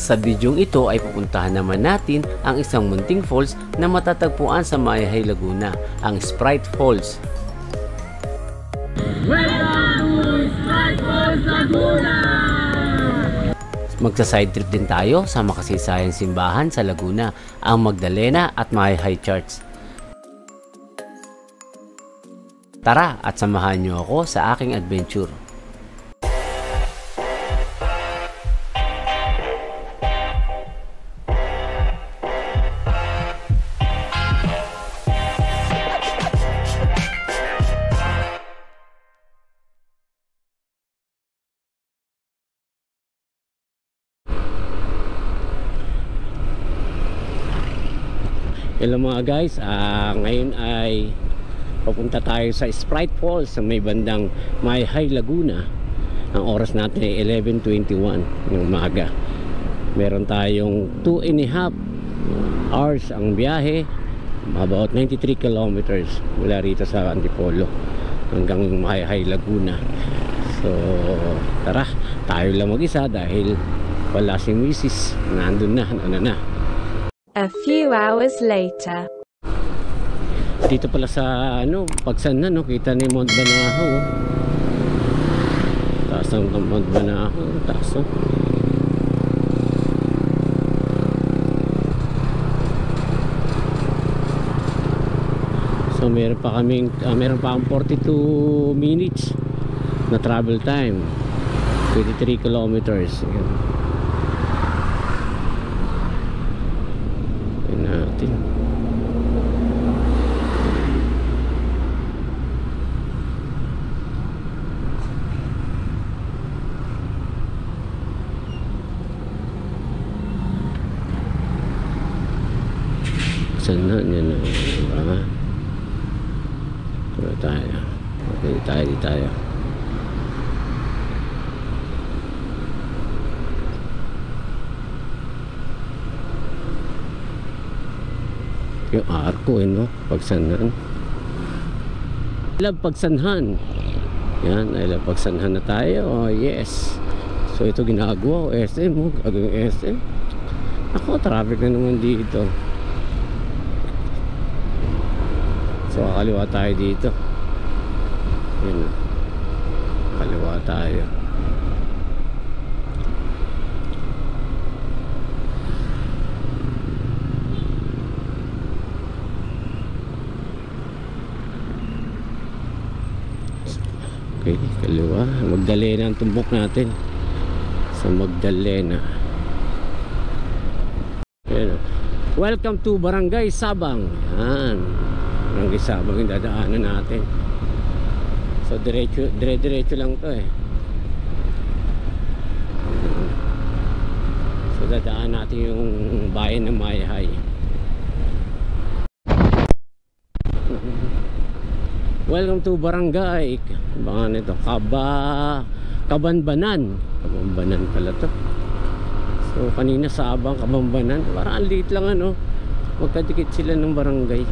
Sa bidyong ito ay pupuntahan naman natin ang isang munting falls na matatagpuan sa Mayahay, Laguna, ang Sprite Falls. Welcome to Sprite Falls, Laguna! Magsa-side trip din tayo sa makasisayang simbahan sa Laguna, ang Magdalena at Mayahay Church. Tara at samahan niyo ako sa aking adventure. Hello mga guys, ngayon ay papunta tayo sa Sprite Falls sa may bandang Mayahay, Laguna. Ang oras natin ay 11:21 ng umaga. Meron tayong 2.5 hours ang biyahe, about 93 kilometers mula rito sa Antipolo hanggang Mayahay, Laguna. So tara, tayo lang mag-isa dahil wala si Mrs. Nandun na. A few hours later. Dito pala sa Pagsan na, kita ni Mount Banahaw. Taas ng Mount Banahaw, taas. So meron pa akong 42 minutes na travel time. 23 kilometers. Natin. Sana yan na. Pero tayo. Okay, di tayo. Yung arko no? Pagsanhan. I love Pagsanhan. Yan, I love Pagsanhan na tayo. Oh yes. So ito ginagawa ko, SM mo, gagawin SM. Ako, traffic na naman dito. So kaliwa tayo dito. Yan, kaliwa tayo. Okay, kaliwa. Magdalena ang tumbok natin. Sa Magdalena. Ayan. Welcome to Barangay Sabang. Yan. Barangay Sabang yung dadaanan natin. So diretso lang to eh. So dadaan natin yung bayan ng Mayahay. Welcome to Barangay baka nito Kabambanan. Kabambanan pala to. So kanina Sabang, Kabambanan. Parang ang liit lang magkadikit sila ng barangay.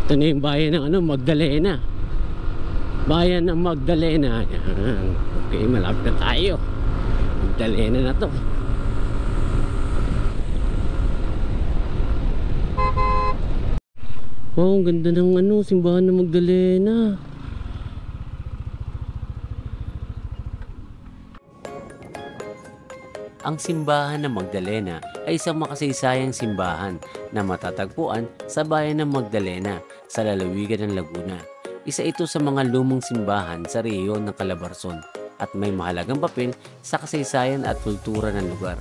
Ito na yung bayan ng Magdalena. Bayan ng Magdalena. Yan. Okay, malapit na tayo. Magdalena na to. Wow, ang ganda ng simbahan ng Magdalena. Ang simbahan ng Magdalena ay isang makasaysayang simbahan na matatagpuan sa bayan ng Magdalena sa lalawigan ng Laguna. Isa ito sa mga lumang simbahan sa rehiyon ng Calabarzon. at may mahalagang papel sa kasaysayan at kultura ng lugar.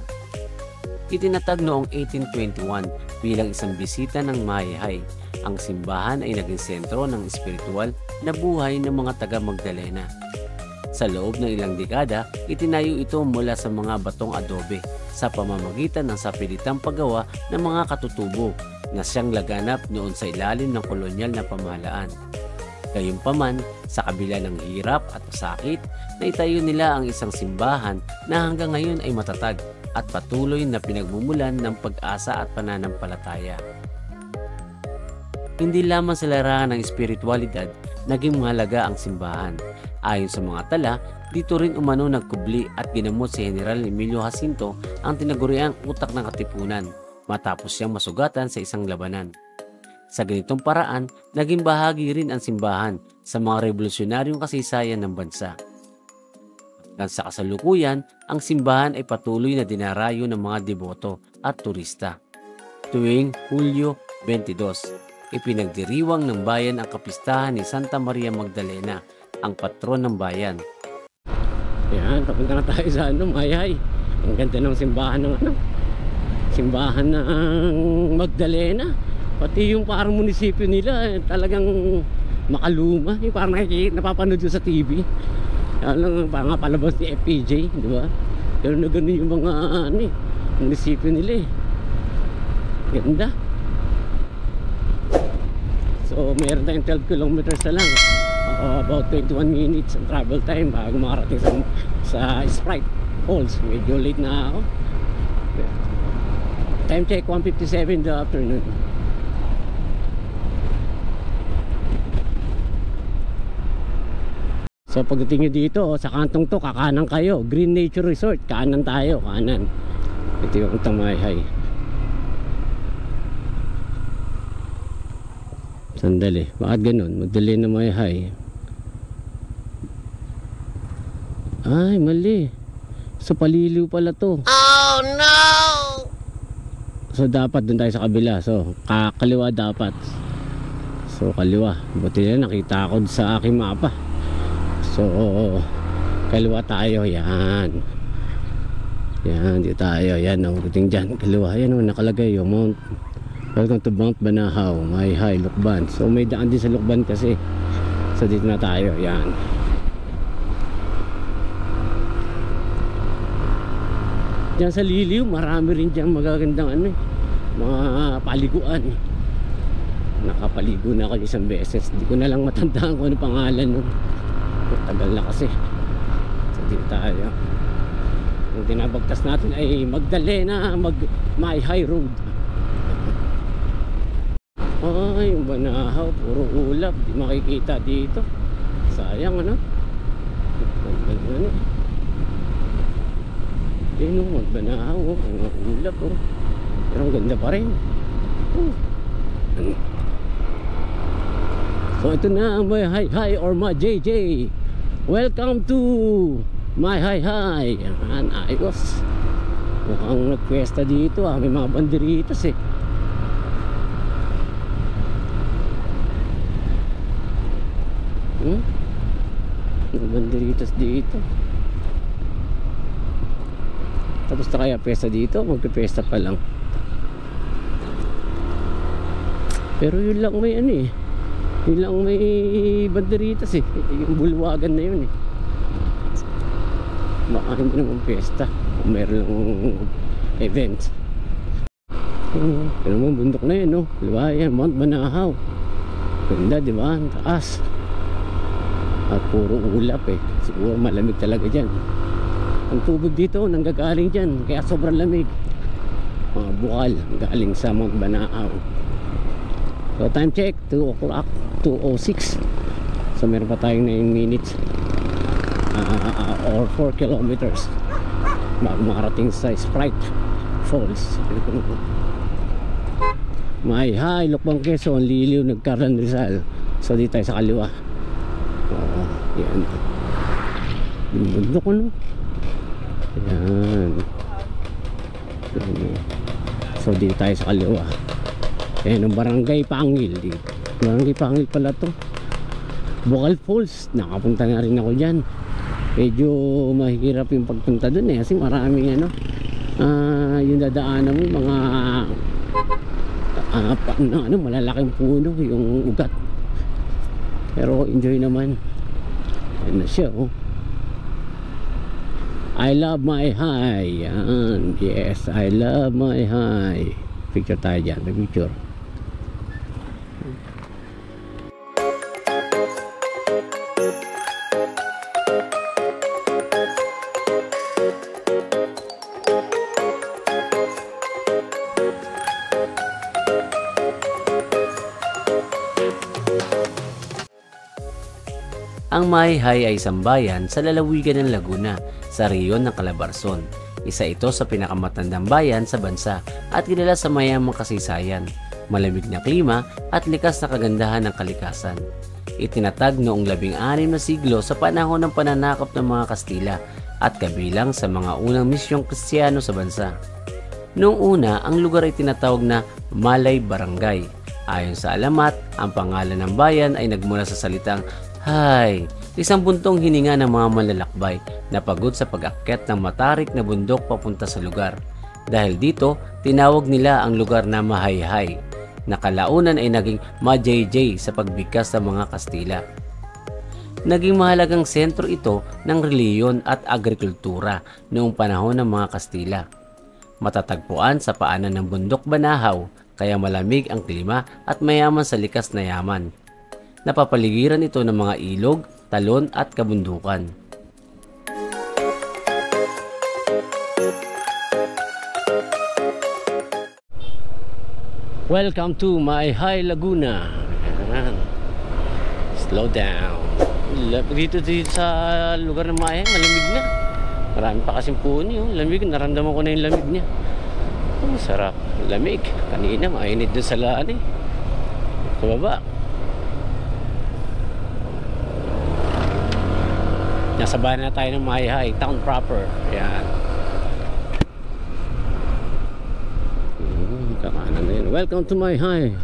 Itinatag noong 1821 bilang isang bisita ng Mahihay. Ang simbahan ay naging sentro ng espiritual na buhay ng mga taga Magdalena. Sa loob ng ilang dekada, itinayo ito mula sa mga batong adobe sa pamamagitan ng sapilitang paggawa ng mga katutubo na siyang laganap noon sa ilalim ng kolonyal na pamahalaan. Gayunpaman, sa kabila ng hirap at sakit, naitayo nila ang isang simbahan na hanggang ngayon ay matatag at patuloy na pinagmumulan ng pag-asa at pananampalataya. Hindi lamang sa larangan ng espiritualidad, naging mahalaga ang simbahan. Ayon sa mga tala, dito rin umano nagkubli at ginamot si General Emilio Jacinto ang tinaguriang utak ng Katipunan matapos siyang masugatan sa isang labanan. Sa ganitong paraan, naging bahagi rin ang simbahan sa mga revolusyonaryong kasaysayan ng bansa. Hanggang sa kasalukuyan, ang simbahan ay patuloy na dinarayo ng mga deboto at turista. Tuwing Hulyo 22, ipinagdiriwang ng bayan ang kapistahan ni Santa Maria Magdalena, ang patron ng bayan. Yan, papunta na tayo sa Mahihay. Ang ganda ng simbahan ng simbahan ng Magdalena. Pati yung parang munisipyo nila, talagang makaluma. Yung parang napapanood yun sa TV. Parang palabas ni FPJ, di ba? Pero na ganun yung mga munisipyo nila eh. Ganda. So mayroon tayong 12 kilometers na lang. About 21 minutes ang travel time bago makarating sa Sprite Falls. Medyo late na ako. Time check, 1:57 in the afternoon. So pagdating nyo dito, sa kantong to, kakanan kayo. Green Nature Resort, kanan tayo, kanan. Ito yung Mahihay. Sandali, bakit ganun? Magdalena Mahihay. Ay, mali. So paliliw pala to. Oh no! So dapat dun tayo sa kabila. So kaliwa dapat. So kaliwa. Buti na nakita ako sa aking mapa. So kaliwa tayo. Yan. Yan, dito tayo. Yan, buting dyan. Kaliwa. Yan, nakalagay yung Mount. Welcome to Mount Banahaw, Mahihay, Lukban. So may daan din sa Lukban kasi. So dito na tayo. Yan. Diyan sa Liliw, marami rin dyan magagandang mga paliguan. Nakapaligo na ako isang beses. Hindi ko na lang matandaan kung ano pangalan nun. Tagal na kasi. So dito tayo. Ang tinabagtas natin ay Magdalena Mahihay Road. Ay, yung Banahaw, puro ulap. Di makikita dito. Sayang ano. Ayun o, Banahaw o, mga ulap o. Pero ang ganda pa rin. So ito na ang Mahihay or JJ. Welcome to Mahihay. Yan, ayos. Mukhang nagpwesta dito ah. May mga banderitas eh. May banderitas dito. Tapos na kaya pesta dito? Magpipesta pa lang. Pero yun lang may yun lang may banderitas eh. Yung bulwagan na yun eh. Baka hindi naman pesta. Kung meron lang event. Pero naman bundok na yun no. Diba yan, Mount Banahaw. Ganda diba? Ang taas. At puro ulap eh. Siguro malamig talaga dyan. Ang tubig dito nanggagaling dyan, kaya sobrang lamig. Mga bukal galing sa Mount Banahaw. So time check, 2 o'clock, 2:06. So meron pa tayong 9 minutes or 4 kilometers bago makarating sa Sprite Falls. Mahihay, Lukban, Quezon, Liliw, Nagkaran, Rizal. So dito tayo sa kaliwa. Yan. Bundok ano? Yan. So dito tayo sa kaliwa. Ayan ang Barangay Pangil dito. Barangay Pangil pala to. Bukal Falls, nakapunta na rin ako dyan. medyo mahirap yung pagpunta dun kasi maraming ano, yung dadaanan mo mga malalaking puno yung ugat, pero enjoy naman. Yan na siya, oh. I love my high. Yan. Yes, I love my high. Picture tayo dyan, may picture. Ang Mahihay ay isang bayan sa lalawigan ng Laguna, sa rehiyon ng Calabarzon. Isa ito sa pinakamatandang bayan sa bansa at kilala sa mayamang kasaysayan, malamig na klima at likas na kagandahan ng kalikasan. Itinatag noong 16 na siglo sa panahon ng pananakop ng mga Kastila at kabilang sa mga unang misyong Kristiyano sa bansa. Noong una, ang lugar ay tinatawag na Malay Barangay. Ayon sa alamat, ang pangalan ng bayan ay nagmula sa salitang Hay, isang buntong hininga ng mga manlalakbay na pagod sa pag-akyat ng matarik na bundok papunta sa lugar. Dahil dito, tinawag nila ang lugar na Mahayhay, na kalaunan ay naging Majayjay sa pagbigkas ng mga Kastila. Naging mahalagang sentro ito ng reliyon at agrikultura noong panahon ng mga Kastila. Matatagpuan sa paanan ng bundok Banahaw, kaya malamig ang klima at mayaman sa likas na yaman. Napapaligiran ito ng mga ilog, talon at kabundukan. Welcome to Mahihay, Laguna. Ayan. Slow down. Dito sa lugar ng Mahihay, malamig na. Marami pa kasing puno yung lamig. Naramdaman ko na yung lamig niya. Oh, sarap. Lamig. Kanina mainit doon sa laan eh. Sa baba. Nasa bayan na tayo ng Mahihay, town proper. Ayan. Kakanan na yun. Welcome to Mahihay.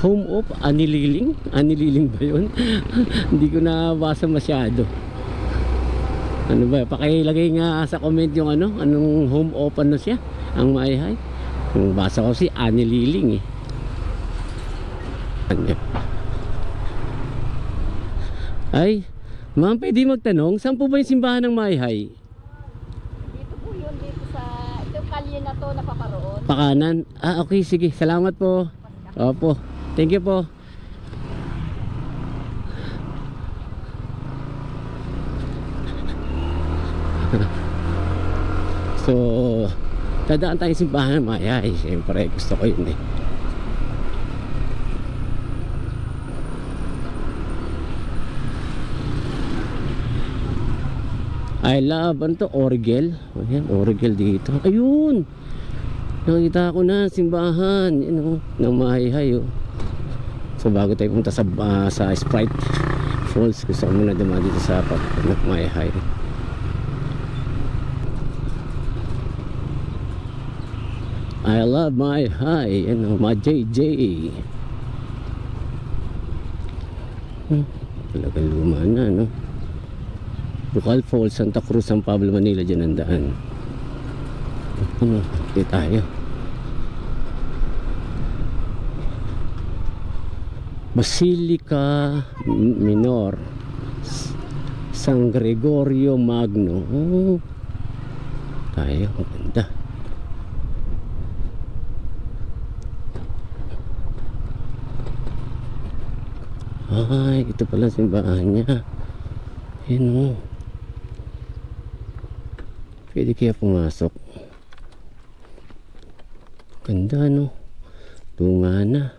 Home of Anililing? Anililing ba yun? Hindi ko nabasa masyado. Ano ba? Pakilagay nga sa comment yung anong home of siya? Ang Mahihay. Yung basa ko si Anililing eh. Ay, ma'am, pwede magtanong, saan po ba yung simbahan ng Mahihay? Dito po yun, dito sa itong kalye na to na paparoon. Pakanan? Ah, okay, sige. Salamat po. Opo. Thank you po. So, dadaan tayo sa simbahan ng Mahihay. Siyempre, gusto ko yun eh. I love, ano to? Orgel. Ayan, orgel dito. Ayun! Nakita ko na, simbahan. Yan o, ng Mahihay o. So bago tayo punta sa Sprite Falls, gusto ko muna dumaan dito sa Mahihay. I love Mahihay. Yan o, JJ. Talagang luma na, no? Bukal Falls, Santa Cruz, San Pablo, Manila, dyan ang daan. Dito tayo. Basilica Minor, San Gregorio Magno. Tayo, ang ganda. Ay, ito pala simbahan niya. Ayan o. Pwede kaya pumasok. Ganda no. Tunga na.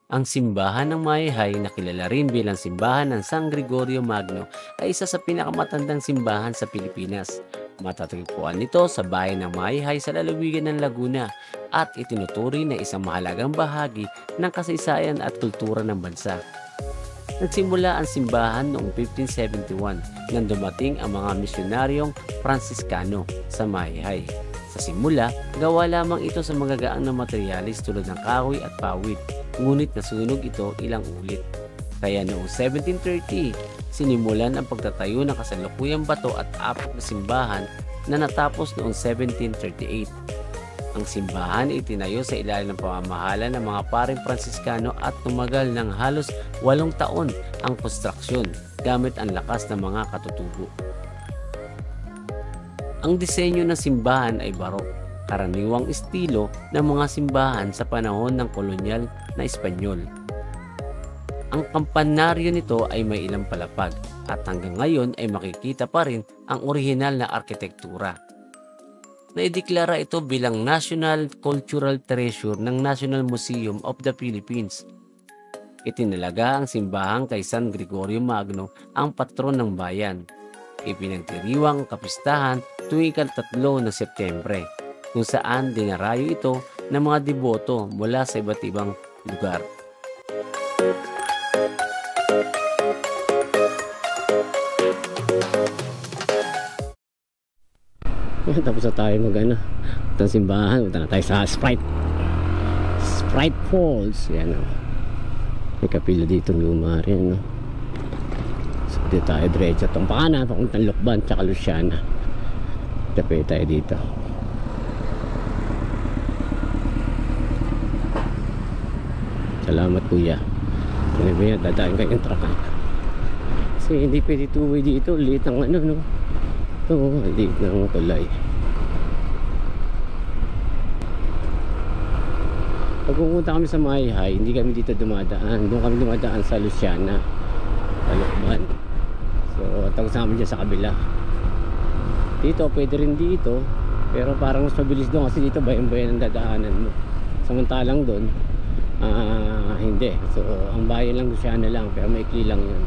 Ang simbahan ng Mahihay na kilala rin bilang simbahan ng San Gregorio Magno ay isa sa pinakamatandang simbahan sa Pilipinas. Matatagpuan nito sa bayan ng Mahihay sa lalawigan ng Laguna at itinuturi na isang mahalagang bahagi ng kasaysayan at kultura ng bansa. Nagsimula ang simbahan noong 1571 nang dumating ang mga misyonaryong Franciscano sa Mahihay. Sa simula, gawa lamang ito sa magagaang na materialis tulad ng kahoy at pawid, ngunit nasunog ito ilang ulit. Kaya noong 1730, sinimulan ang pagtatayo ng kasalukuyang bato at apat na simbahan na natapos noong 1738. Ang simbahan ay itinayo sa ilalim ng pamamahala ng mga paring Pransiskano at tumagal ng halos 8 taon ang konstruksyon gamit ang lakas ng mga katutubo. Ang disenyo ng simbahan ay barok, karaniwang estilo ng mga simbahan sa panahon ng kolonyal na Espanyol. Ang kampanaryo nito ay may ilang palapag at hanggang ngayon ay makikita pa rin ang orihinal na arkitektura. Naideklara ito bilang National Cultural Treasure ng National Museum of the Philippines. Itinalaga ang simbahan kay San Gregorio Magno ang patron ng bayan. Ipinagdiriwang kapistahan tuwing ika-3 ng Setyembre, kung saan dinarayo ito ng mga deboto mula sa iba't ibang lugar. Tapos na tayo mag-ano, itong simbahan. Punta na tayo sa Sprite Falls. Yan o. May kapila dito luma rin, no? So dito tayo diretso itong pakanan, pakuntang Lukban tsaka Luciana. Tapos tayo dito. Salamat kuya. Ano ba yan? Dadaan kayong truck. Kasi hindi pwede two-way dito. Liit ang ano, no? Oo, liit ng kulay. Pag pumunta kami sa Mayhay, hindi kami dito dumadaan. Doon kami dumadaan sa Luciana, sa Lukban. So, tapos namin dyan sa kabila. Dito, pwede rin dito. Pero parang mas mabilis doon kasi dito bayan-bayan ang dadaanan mo. Samantalang doon, hindi. So, ang bayan lang Luciana lang, pero maikli lang yun.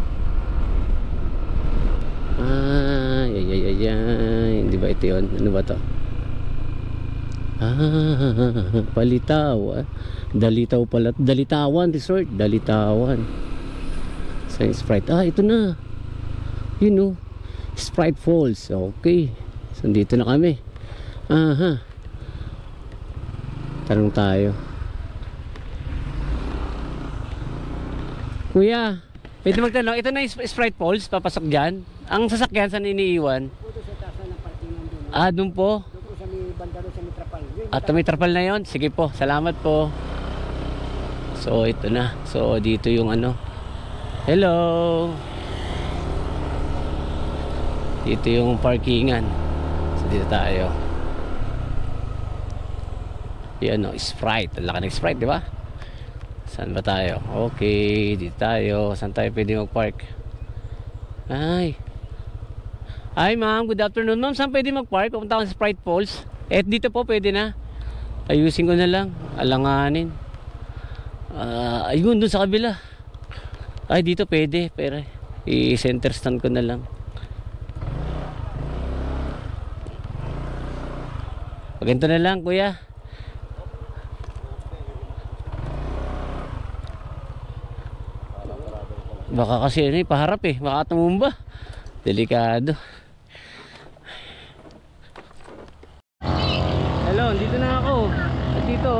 Ay. Di ba ito yun? Ano ba to? Palitaw. Dalitaw pala. Dalitawan Resort. Dalitawan. Sa Sprite. Ito na. Yun o. Sprite Falls. Okay. So, dito na kami. Tanong tayo. Kuya, pwede magtanong. Ito na yung Sprite Falls. Papasok dyan. Ang sasakyan saan iniiwan? Puto sa taas ng parkingan doon. Doon po. Doon sa may banda doon sa may trapal. At may trapal na yon. Sige po, salamat po. So ito na. So dito yung ano. Hello. Dito yung parkingan. So dito tayo. Yan o, Sprite. Ang laki ng Sprite, di ba? Saan ba tayo? Okay, dito tayo. Saan tayo pwede mag-park? Ay ma'am, good afternoon ma'am. Saan pwede mag-park? Pupunta ako sa Sprite Falls. Dito po pwede na. Ayusin ko na lang. Alanganin. Ayun, dun sa kabila. Ay, dito pwede. Pero i-center stand ko na lang. Ganito na lang, kuya. Baka kasi paharap baka tumumba. Delikado. Hello, dito na ako. At dito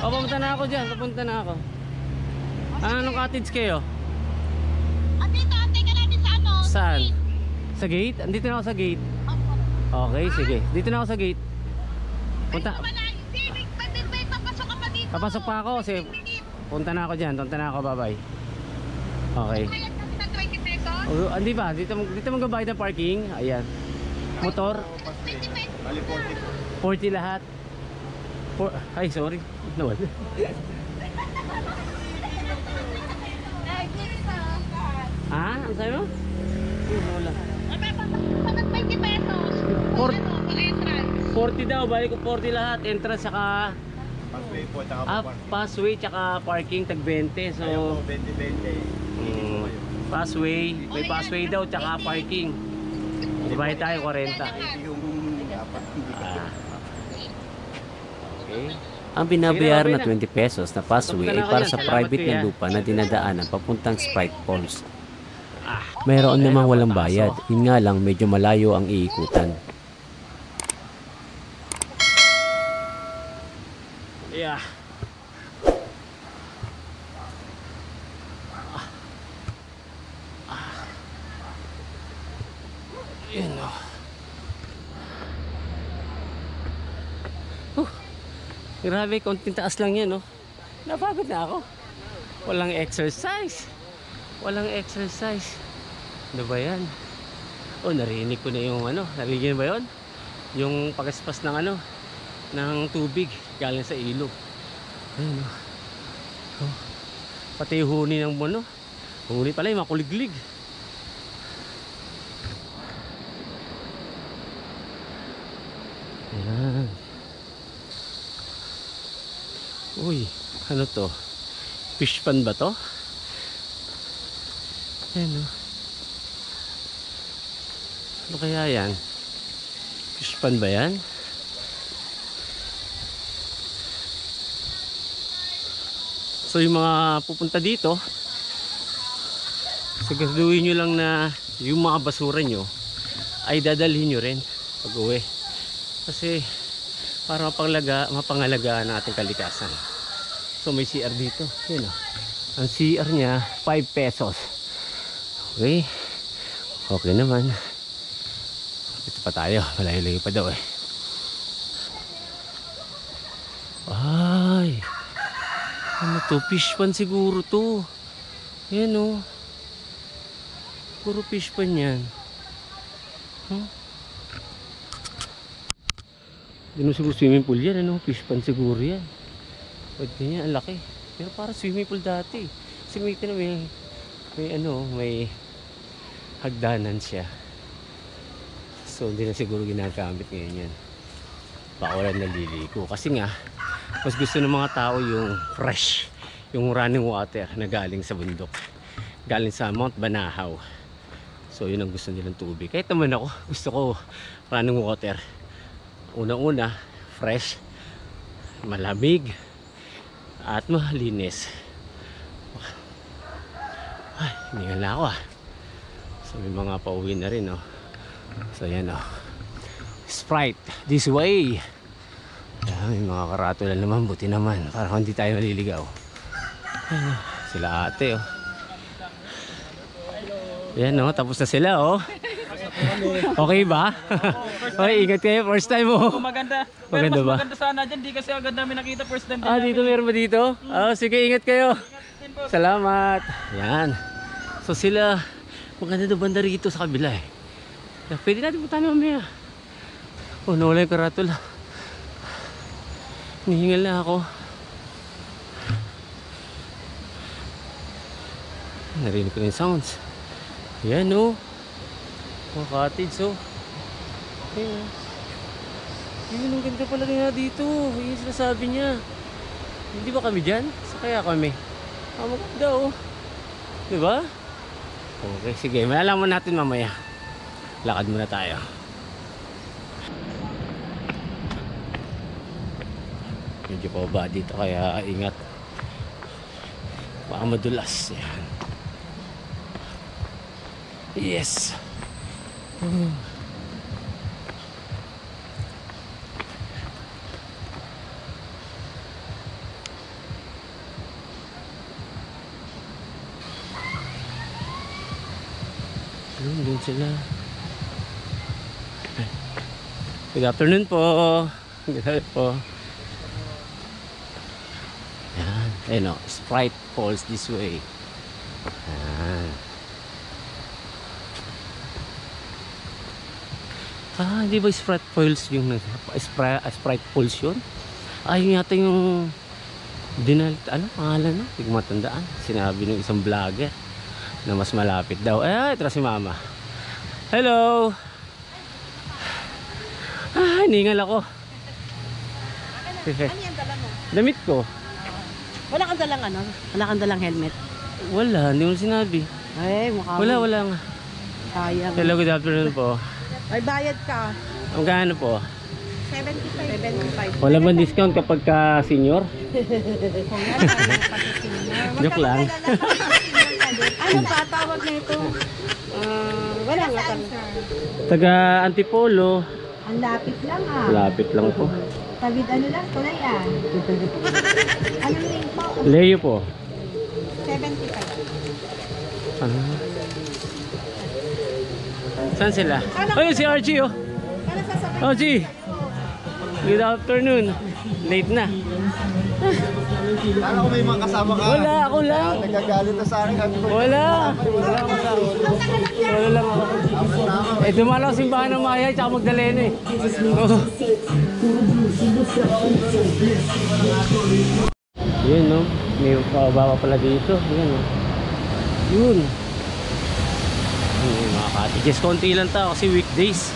pupunta na ako dyan. Papunta na ako. Anong cottage kayo? Dito, antay ka natin sa ano? Saan? Sa gate? Andito na ako sa gate. Okay, sige. Dito na ako sa gate. Punta. May papasok ka pa dito. Papasok pa ako kasi punta na ako dyan. Punta na ako, bye-bye. Okay. Bayad kami ng 20 pesos. Hindi ba? Dito magbabayad ng parking. Ayan. Motor. 20 pesos. 40 lahat. Ay, sorry. Nawala. Ay, dito. Ang sabi mo? Nawala. Panag 20 pesos. Port- Pang entrance. 40 daw. Balik ko 40 lahat. Entrance saka Passway po, tsaka parking. passway tsaka parking tag 20. So, Ayaw po, 20-20. passway. May passway daw tsaka parking. Dibayad tayo 40. Yung dapat. Okay. Ang binabayaran na Sige na, 20 pesos na passway ay para sa private na lupa na dinadaanan papuntang Sprite Falls. Mayroon namang walang bayad, yun nga lang medyo malayo ang iikutan. Yeah. Grabe, konting taas lang yan, no? Napagod na ako. Walang exercise. Walang exercise. Ano ba yan? Oh, narinig ko na yung ano. Narinig ba yun? Yung pagaspas ng ano, ng tubig galing sa ilog. Ayun, no? Oh. Pati yung huni ng mono. Huni pala yung makuliglig. Ayan. Uy, ano to? Fish pan ba to? Ayan, no? Ano kaya yan? Fish pan ba yan? So yung mga pupunta dito, siguraduhin nyo lang na yung mga basura nyo ay dadalhin nyo rin pag uwi. Kasi para mapangalagaan ang ating kalikasan. So may CR dito. Yun, oh. Ang CR niya 5 pesos. Okay. Okay naman. Ito pa tayo. Malayo-layo pa daw eh. Ay. Ano to? Fish pan siguro to. Yan, oh. Siguro fish pan yan. Huh? Hindi mo siguro swimming pool yan, ano? Fish pan siguro yan. Pwede niya, ang laki. Pero para swimming pool dati. Kasi may hagdanan siya. So hindi na siguro ginagamit ngayon yan. Baka wala naliligo. Kasi nga, mas gusto ng mga tao yung fresh. Yung running water na galing sa bundok. Galing sa Mount Banahaw. So yun ang gusto nilang tubig. Kahit naman ako, gusto ko running water. Una-una, fresh, malamig, at malinis. Ay, hindi na ako ah. So may mga pauwi na rin, oh. So yan, oh. Sprite, this way. Yan, may mga karatula naman, buti naman. Para hindi tayo maliligaw. Ayan, sila ate, oh. Yan, oh, tapos na sila, oh. Okay ba? Okay, ingat kayo. First time mo. Oh, maganda. Maganda ba? Maganda sana dyan. Di kasi agad namin nakita first time. Ah, dito meron ba dito? Ah, sige, ingat kayo. Salamat. Yan. So sila, maganda daw banda rito sa kabila eh. Pwede natin punta mamaya. Oh, nawala yung karatula. Nihingal na ako. Narinig ko na yung sounds. Yan, oh. Mga cottage, oh. Ayun, yun, ang ganda pala nga dito. Yun yung sinasabi niya. Hindi ba kami dyan? Sa kaya kami? Ah, maganda, oh. Diba? Okay, sige. Malalaman natin mamaya. Lakad muna tayo. Medyo pababa dito, kaya ingat. Baka madulas. Yan. Yes. Doon sila. Good afternoon po. Good afternoon po. Yan. Ayun o. Sprite falls this way. Yan. Ah, di ba Sprite Falls yung Sprite Falls yun? Ay, yun yata yung ano, pangalan na? Hindi ko matandaan. Sinabi ng isang vlogger na mas malapit daw. Ay, ito si mama. Hello! Ah, hiningal ako. Ano yung dala mo? Damit ko. Wala kang dalang ano? Wala kang dalang helmet? Wala, hindi mo sinabi. Ay, mukha mo. Wala nga. Sayang. Hello, good afternoon po. Ay, bayad ka. Ang gaano po? 75. Wala bang discount kapag ka senior? Joke lang. Ano pa tawag na ito? Wala nga kami. Taga Antipolo. Ang lapit lang ah. Lapit lang po. Tawid ano lang, tulay ah. Ano name po? Leo po. 75. Ah. Saan sila? Ay, si RG oh. Ano sasabay? RG. Good afternoon. Late na. Kala ko may mga kasama ka. Wala, ako lang. Nagagalit na sa akin. Wala. Wala lang ako. Dumalaw simbahan ng Maya, tsaka Magdalena eh. Oo. Yun, no? May pababa pala dito. Yan, no? Yun. Yun, mga cottages. Konti lang tao kasi weekdays.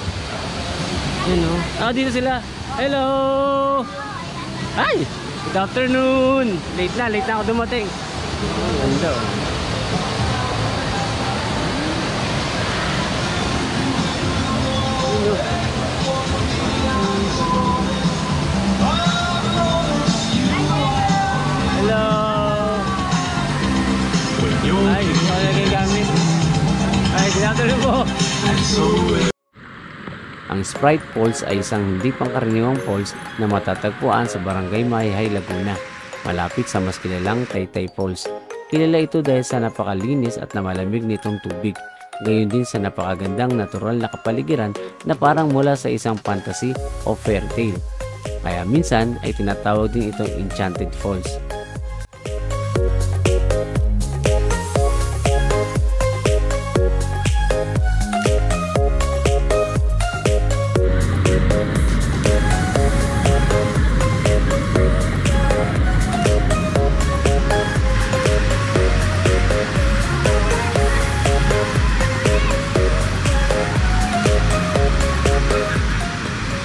Yan, no? Dito sila. Hello! Hi! Good afternoon! Late na ako dumating. Ganda, oh. Hello! Ay, ito naging gamit. Ay, good afternoon po! Ang Sprite Falls ay isang hindi pangkaraniwang falls na matatagpuan sa Barangay Mayhay, Laguna, malapit sa mas kilalang Taytay Falls. Kilala ito dahil sa napakalinis at namalamig nitong tubig, gayon din sa napakagandang natural na kapaligiran na parang mula sa isang fantasy o fairy tale. Kaya minsan ay tinatawag din itong Enchanted Falls.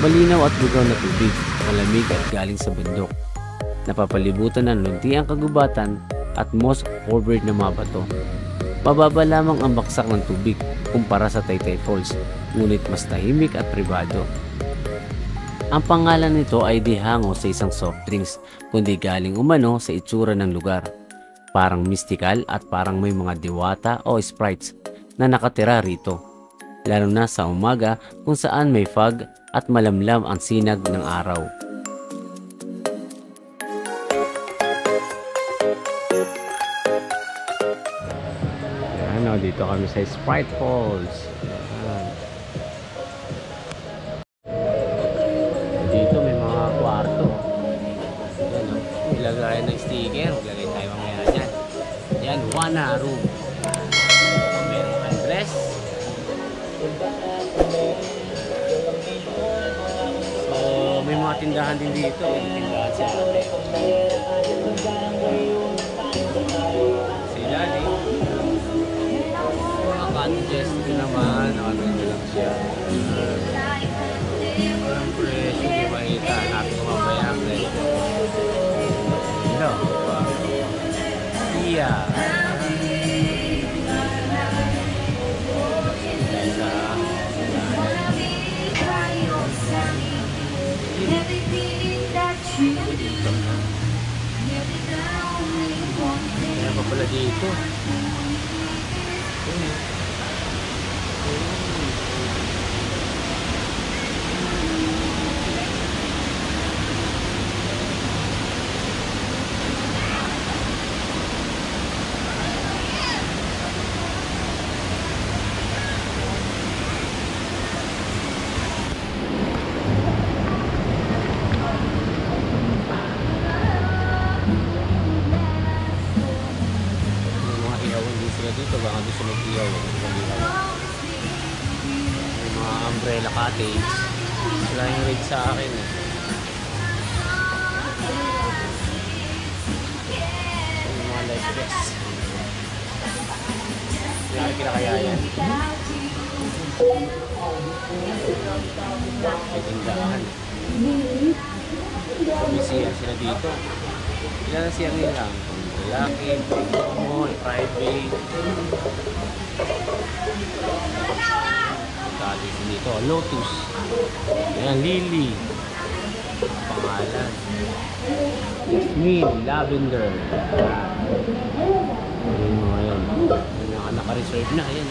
Malinaw at lugaw na tubig, malamig at galing sa bundok. Napapalibutan ng luntiang kagubatan at moss-covered na mga bato. Mababa lamang ang baksak ng tubig kumpara sa Taytay Falls, ngunit mas tahimik at pribado. Ang pangalan nito ay di hango sa isang soft drinks, kundi galing umano sa itsura ng lugar. Parang mystical at parang may mga diwata o sprites na nakatira rito. Lalo na sa umaga kung saan may fog at malamlam ang sinag ng araw. Dito kami sa Sprite Falls. Dito may mga kwarto. Yan, no? Ilagay ng sticker. Ilagay tayo mamaya dyan. Yan, Wana room. Merong undress. So, may mga tindahan din dito. May tindahan si ate. Sila din. Cottages din naman, nakaganda lang siya. Walang presyo, di makita. Hanapin ko mamaya ang presyo. Hello. Iya. Kaya pa pala dito. Dito baka gusto mag-iyaw may mga umbrella cottage sila yung rate sa akin eh. So, yung mga life guests kaya kaya yan may tindahan kumisiyan sila dito ilan na siya nila lalaki, mall, private. Cottage dito, Lotus. Ayan, Lily. Pangalan. Jasmine, Lavender. Ayan mo ngayon. Naka-reserve na. Ayan.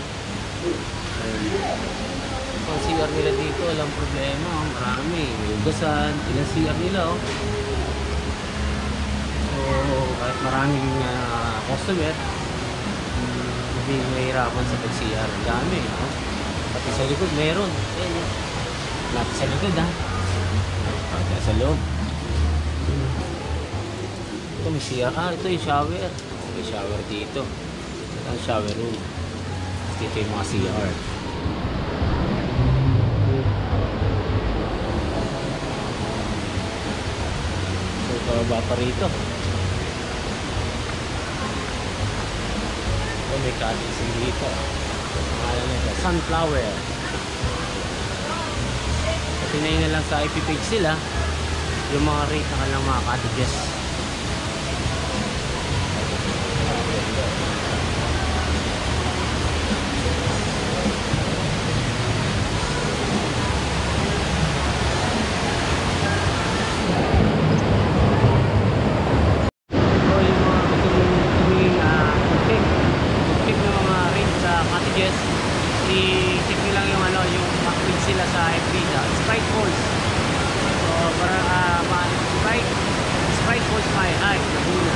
Ang CR nila dito, walang problema. Marami. May ugasan. Ilang CR nila, oh. Kahit maraming customer hindi mahirapan sa pag-CR. Ang dami, no? Pati sa likod meron. Ayan, natin sa likod, ha? Pati sa loob Ito may CR. Ito yung shower. May shower dito. Ito ang shower room. Dito yung mga CR. So, baba pa rito. Ito may cottage dito. Pangalan nito, Sunflower. Pinay na lang sa IP page sila yung mga rate ng kanilang mga cottages. Ito yung mga tumingin tip ng mga rate sa cottages. I-check nyo lang yung ano, yung page sila sa FB sa Sprite Falls. So para Sprite Falls My High, Laguna.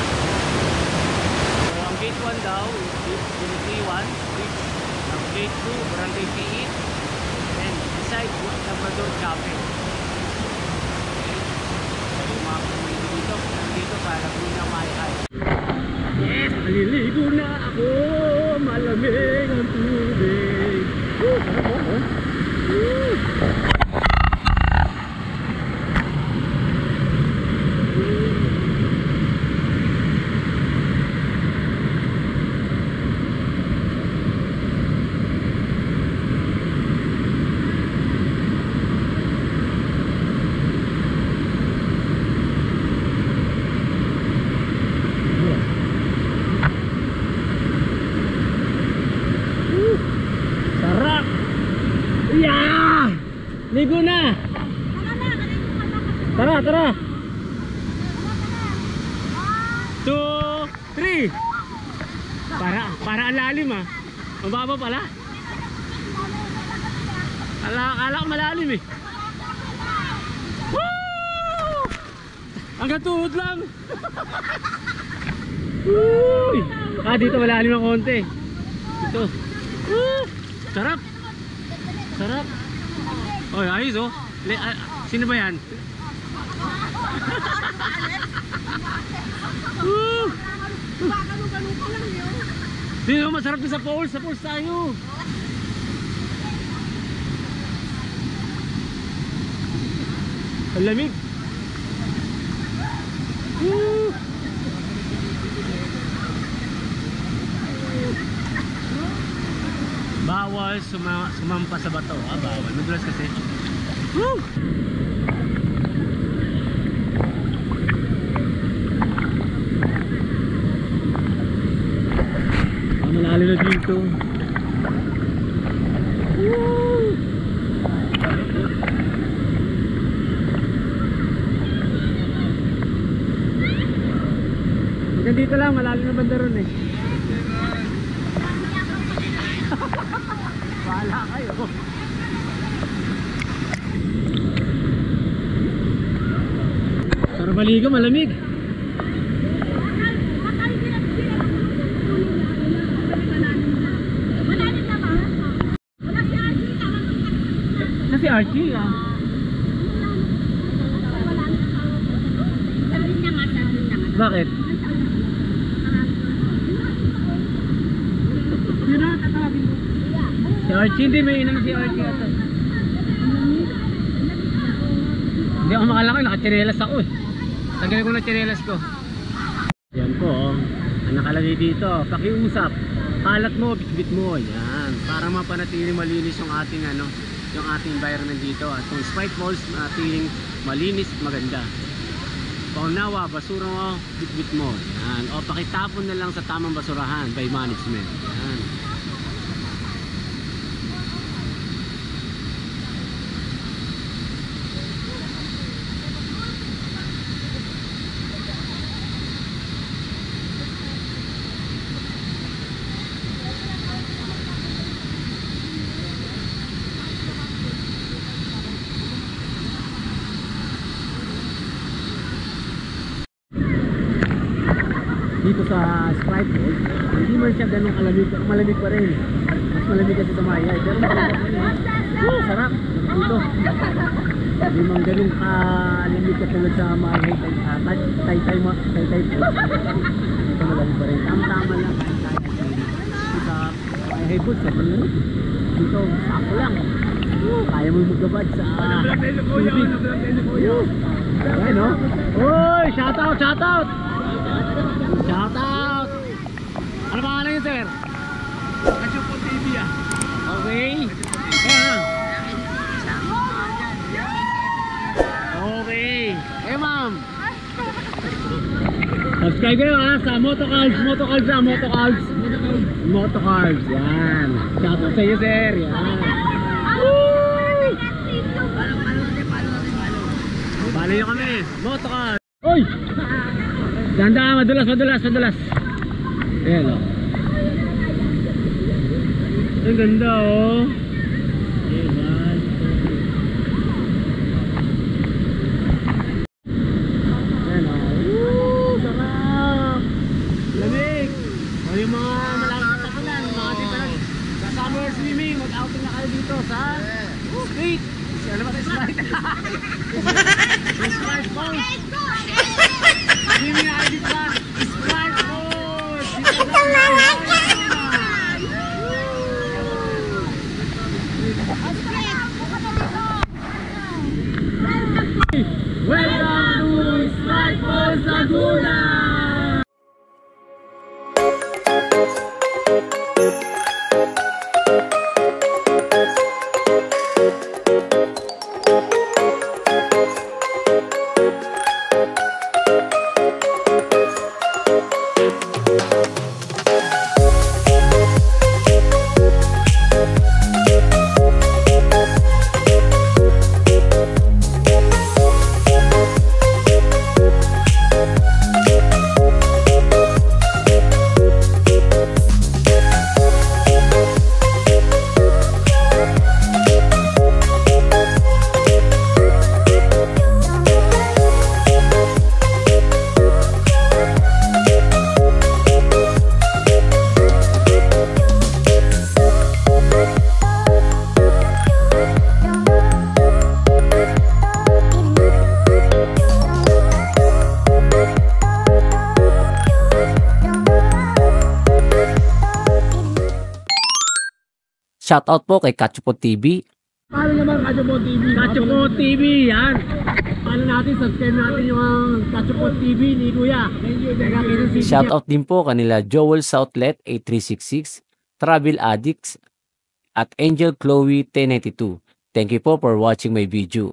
So ang gate 1 daw is Unity 1, ang gate 2 Barangay PE, and beside Labrador Cafe. So yung mga community dito sa Laguna My High. Yes! Maliligo na ako! Malamig ang tubig! Sarap! Yeah! Ligo na! Tara, tara! 2, 3! Para ang lalim ah. Mababa pala. Akala ko malalim eh. Woo! Hanggang tuhod lang. Uy! Dito malalim ang konti. Dito. Sarap. Sarap. Oy, ayos oh. Sino ba yan? Dito masarap din sa falls. Sa falls tayo. Ang lamig. Bawal sumampa sa bato. Bawal. Madulas kasi. Woo! Malalim na dito. Woo! Hanggang dito lang. Malalim na banda ron eh. Wala kayo. Para maligo, malamig. Na si Archie ah. Bakit? Si Archie, hindi may inang si Archie ata. Hindi ako makalaki, nakachinelas ako eh. Tagal ko na chinelas ko. Yan po oh. Ang nakalagay dito, pakiusap. Kalat mo, bitbit mo. Yan. Para mapanatili malinis yung ating ano, yung ating environment dito. At kung Sprite Falls, manatiling malinis at maganda. Paunawa, basura mo, bitbit mo. Yan. O pakitapon na lang sa tamang basurahan by management. Yan. Dito sa Sprite Falls, hindi man siya ganun kalamig, malamig pa rin. Mas malamig kasi sa Mayay, pero malamig pa rin. Sarap! Dito. Hindi man ganun kalamig katulad sa mga tay-tay po. Dito malamig pa rin. Tama-tama lang. Sa may hibot, sa panlamig. Dito, sako lang. Kaya mo maglabad sa tubig. Ayan o. Uy! Shoutout! Shoutout! Shoutout! Ano pangalan niyo, sir? Kachupo TV ah. Okay. Ayan. Okay. Eh, ma'am. Subscribe kayo ha sa Motocards. Motocards. Yan. Shoutout sa iyo, sir. Yan. Bali nyo kami. Motocards. Uy! Ganda, madulas. Ayan o. Ang ganda oh. Ayan. Ayan o. Sarap! Lamig! O yung mga malaking takulan, mga di pa sa summer swimming, mag-outing na kayo dito sa street. Ano ba sa Sprite? Sprite Falls! Swimming na kayo dito sa Sprite Falls! Dito sa welcome to Sprite Falls Laguna! Shoutout po kay Kachupo TV. Paano naman Kachupo TV? Kachupo TV, yan. Paano natin, subscribe natin yung Kachupo TV ni Kuya. Shoutout din po kanila Joel Southlet 8366, Travel Addicts, at Angel Chloe 1092. Thank you po for watching my video.